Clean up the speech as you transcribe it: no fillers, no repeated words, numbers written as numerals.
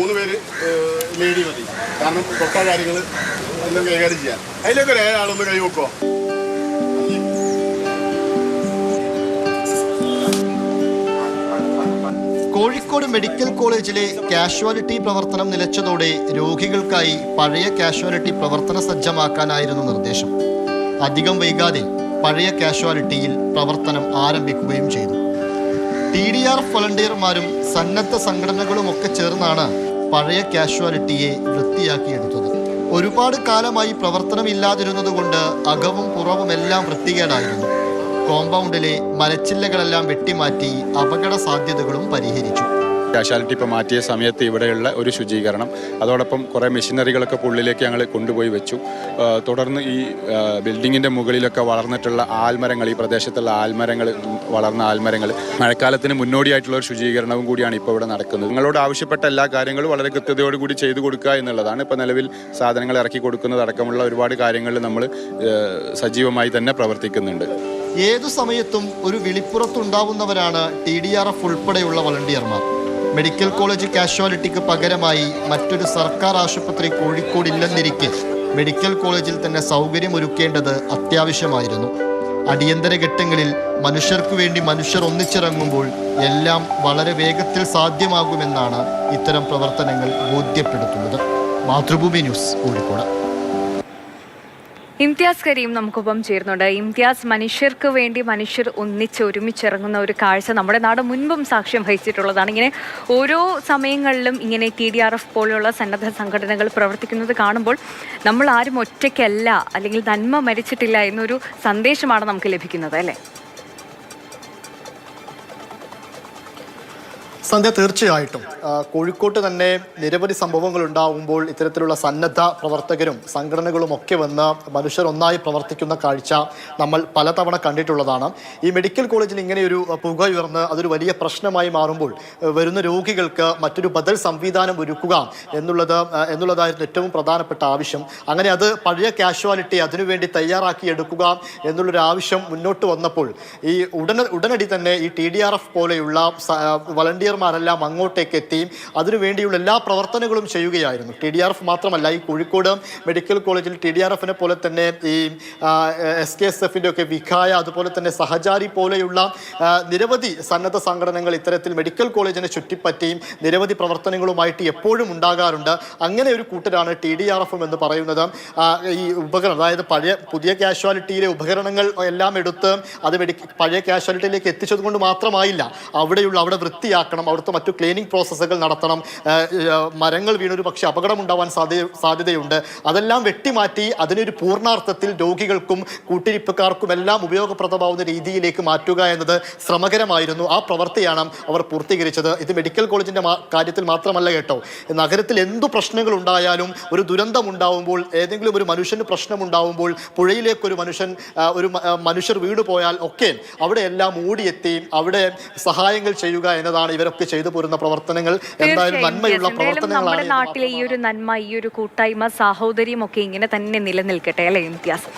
3 പേര് ലേഡി മതി. കാരണം തൊട്ട കാര്യങ്ങൾ എല്ലാം കൈകാര്യം ചെയ്യാൻ. അതിലൊക്കെ ഒരാളൊന്ന് കൈ വെക്കോ. കോഴിക്കോട് മെഡിക്കൽ കോളേജിലെ കാഷ്വാലിറ്റി പ്രവർത്തനം നിലച്ചതോടെ രോഗികൾക്കായി പഴയ കാഷ്വാലിറ്റി പ്രവർത്തന സജ്ജമാക്കാനായിരുന്നു നിർദ്ദേശം. അധികം വൈകാതെ പഴയ കാഷ്വാലിറ്റിയിൽ പ്രവർത്തനം ആരംഭിക്കുകയും ചെയ്തു. TDRF വളണ്ടിയർമാരും സന്നദ്ധ സംഘടനകളുമൊക്കെ ചേർന്നാണ് പഴയ കാഷ്വാലിറ്റിയെ വൃത്തിയാക്കിയെടുത്തത്. ഒരുപാട് കാലമായി പ്രവർത്തനമില്ലാതിരുന്നതുകൊണ്ട് അകവും പുറവുമെല്ലാം വൃത്തികേടായിരുന്നു. കോമ്പൗണ്ടിലെ മരച്ചില്ലകളെല്ലാം വെട്ടിമാറ്റി അപകട സാധ്യതകളും പരിഹരിച്ചു. കാഷ്വാലിറ്റി ഇപ്പോൾ മാറ്റിയ സമയത്ത് ഇവിടെയുള്ള ഒരു ശുചീകരണം, അതോടൊപ്പം കുറേ മെഷീനറികളൊക്കെ ഉള്ളിലേക്ക് ഞങ്ങൾ കൊണ്ടുപോയി വെച്ചു. തുടർന്ന് ഈ ബിൽഡിങ്ങിൻ്റെ മുകളിലൊക്കെ വളർന്നിട്ടുള്ള ആൽമരങ്ങൾ, ഈ പ്രദേശത്തുള്ള വളർന്ന ആൽമരങ്ങൾ, മഴക്കാലത്തിന് മുന്നോടിയായിട്ടുള്ള ഒരു ശുചീകരണവും കൂടിയാണ് ഇപ്പോൾ ഇവിടെ നടക്കുന്നത്. നിങ്ങളോട് ആവശ്യപ്പെട്ട എല്ലാ കാര്യങ്ങളും വളരെ കൃത്യതയോടുകൂടി ചെയ്തു കൊടുക്കുക എന്നുള്ളതാണ്. ഇപ്പോൾ നിലവിൽ സാധനങ്ങൾ ഇറക്കി കൊടുക്കുന്നതടക്കമുള്ള ഒരുപാട് കാര്യങ്ങളിൽ നമ്മൾ സജീവമായി തന്നെ പ്രവർത്തിക്കുന്നുണ്ട്. ഏതു സമയത്തും ഒരു വിളിപ്പുറത്തുണ്ടാവുന്നവരാണ് TDRF ഉൾപ്പെടെയുള്ള വളണ്ടിയർമാർ. മെഡിക്കൽ കോളേജ് കാഷ്വാലിറ്റിക്ക് പകരമായി മറ്റൊരു സർക്കാർ ആശുപത്രി കോഴിക്കോടില്ലെന്നിരിക്കെ മെഡിക്കൽ കോളേജിൽ തന്നെ സൗകര്യമൊരുക്കേണ്ടത് അത്യാവശ്യമായിരുന്നു. അടിയന്തര ഘട്ടങ്ങളിൽ മനുഷ്യർക്കു വേണ്ടി മനുഷ്യർ ഒന്നിച്ചിറങ്ങുമ്പോൾ എല്ലാം വളരെ വേഗത്തിൽ സാധ്യമാകുമെന്നാണ് ഇത്തരം പ്രവർത്തനങ്ങൾ ബോധ്യപ്പെടുത്തുന്നത്. മാതൃഭൂമി ന്യൂസ്, കോഴിക്കോട്. ഇംതിയാസ് കരീം നമുക്കൊപ്പം ചേരുന്നുണ്ട്. ഇംതിയാസ്, മനുഷ്യർക്ക് വേണ്ടി മനുഷ്യർ ഒരുമിച്ചിറങ്ങുന്ന ഒരു കാഴ്ച നമ്മുടെ നാട് മുൻപും സാക്ഷ്യം വഹിച്ചിട്ടുള്ളതാണ്. ഇങ്ങനെ ഓരോ സമയങ്ങളിലും ഇങ്ങനെ TDRF പോലെയുള്ള സന്നദ്ധ സംഘടനകൾ പ്രവർത്തിക്കുന്നത് കാണുമ്പോൾ നമ്മൾ ആരും ഒറ്റയ്ക്കല്ല, അല്ലെങ്കിൽ നന്മ മരിച്ചിട്ടില്ല എന്നൊരു സന്ദേശമാണ് നമുക്ക് ലഭിക്കുന്നത്, അല്ലേ? സന്ധ്യ, തീർച്ചയായിട്ടും കോഴിക്കോട്ട് തന്നെ നിരവധി സംഭവങ്ങൾ ഉണ്ടാകുമ്പോൾ ഇത്തരത്തിലുള്ള സന്നദ്ധ പ്രവർത്തകരും സംഘടനകളും ഒക്കെ വന്ന് മനുഷ്യർ ഒന്നായി പ്രവർത്തിക്കുന്ന കാഴ്ച നമ്മൾ പലതവണ കണ്ടിട്ടുള്ളതാണ്. ഈ മെഡിക്കൽ കോളേജിൽ ഇങ്ങനെയൊരു പുക അതൊരു വലിയ പ്രശ്നമായി മാറുമ്പോൾ വരുന്ന രോഗികൾക്ക് മറ്റൊരു ബദൽ സംവിധാനം ഒരുക്കുക എന്നുള്ളതായിരുന്നു ഏറ്റവും പ്രധാനപ്പെട്ട ആവശ്യം. അങ്ങനെ അത് പഴയ കാഷ്വാലിറ്റി അതിനുവേണ്ടി തയ്യാറാക്കിയെടുക്കുക എന്നുള്ളൊരു ആവശ്യം മുന്നോട്ട് വന്നപ്പോൾ ഈ ഉടനടി തന്നെ ഈ TDRF പോലെയുള്ള വളണ്ടിയർമാരെല്ലാം അങ്ങോട്ടേക്ക് എത്തി അതിനുവേണ്ടിയുള്ള എല്ലാ പ്രവർത്തനങ്ങളും ചെയ്യുകയായിരുന്നു. TDRF മാത്രമല്ല, ഈ കോഴിക്കോട് മെഡിക്കൽ കോളേജിൽ TDRFനെ പോലെ തന്നെ ഈ SKSFന്റെ ഒക്കെ വിഖായ, അതുപോലെ തന്നെ സഹചാരി പോലെയുള്ള നിരവധി സന്നദ്ധ സംഘടനകൾ ഇത്തരത്തിൽ മെഡിക്കൽ കോളേജിനെ ചുറ്റിപ്പറ്റിയും നിരവധി പ്രവർത്തനങ്ങളുമായിട്ട് എപ്പോഴും ഉണ്ടാകാറുണ്ട്. അങ്ങനെ ഒരു കൂട്ടരാണ് TDRF എന്ന് പറയുന്നത്. ഈ ഉപകരണം, അതായത് പുതിയ കാഷ്വാലിറ്റിയിലെ ഉപകരണങ്ങൾ എല്ലാം എടുത്ത് അത് പഴയ കാഷ്വാലിറ്റിയിലേക്ക് എത്തിച്ചത് കൊണ്ട് മാത്രമായില്ല, അവിടെ വൃത്തിയാക്കണം, അവിടുത്തെ മറ്റു ക്ലീനിങ് പ്രോസസ്സുകൾ നടത്തണം. മരങ്ങൾ വീണൊരു പക്ഷേ അപകടമുണ്ടാവാൻ സാധ്യതയുണ്ട്. അതെല്ലാം വെട്ടിമാറ്റി അതിനൊരു പൂർണ്ണാർത്ഥത്തിൽ രോഗികൾക്കും കൂട്ടിരിപ്പുകാർക്കും എല്ലാം ഉപയോഗപ്രദമാവുന്ന രീതിയിലേക്ക് മാറ്റുക എന്നത് ശ്രമകരമായിരുന്നു. ആ പ്രവൃത്തിയാണ് അവർ പൂർത്തീകരിച്ചത്. ഇത് മെഡിക്കൽ കോളേജിന്റെ കാര്യത്തിൽ മാത്രമല്ല കേട്ടോ, നഗരത്തിൽ എന്തു പ്രശ്നങ്ങൾ ഉണ്ടായാലും, ഒരു ദുരന്തം ഉണ്ടാവുമ്പോൾ, ഏതെങ്കിലും ഒരു മനുഷ്യന് പ്രശ്നമുണ്ടാവുമ്പോൾ, പുഴയിലേക്ക് ഒരു മനുഷ്യർ വീട് പോയാൽ ഒക്കെ അവിടെയെല്ലാം ഓടിയെത്തി അവിടെ സഹായങ്ങൾ ചെയ്യുക എന്നതാണ് ഇവരൊക്കെ ചെയ്തു പോരുന്ന പ്രവർത്തനങ്ങൾ. എന്തായാലും നന്മയുള്ള പ്രവർത്തനങ്ങളാണ്. നമ്മുടെ നാട്ടിലെ ഈ ഒരു നന്മ, ഈ ഒരു കൂട്ടായ്മ, സാഹോദര്യം ഒക്കെ ഇങ്ങനെ തന്നെ നിലനിൽക്കട്ടെ, അല്ലേ ഇംതിയാസ്?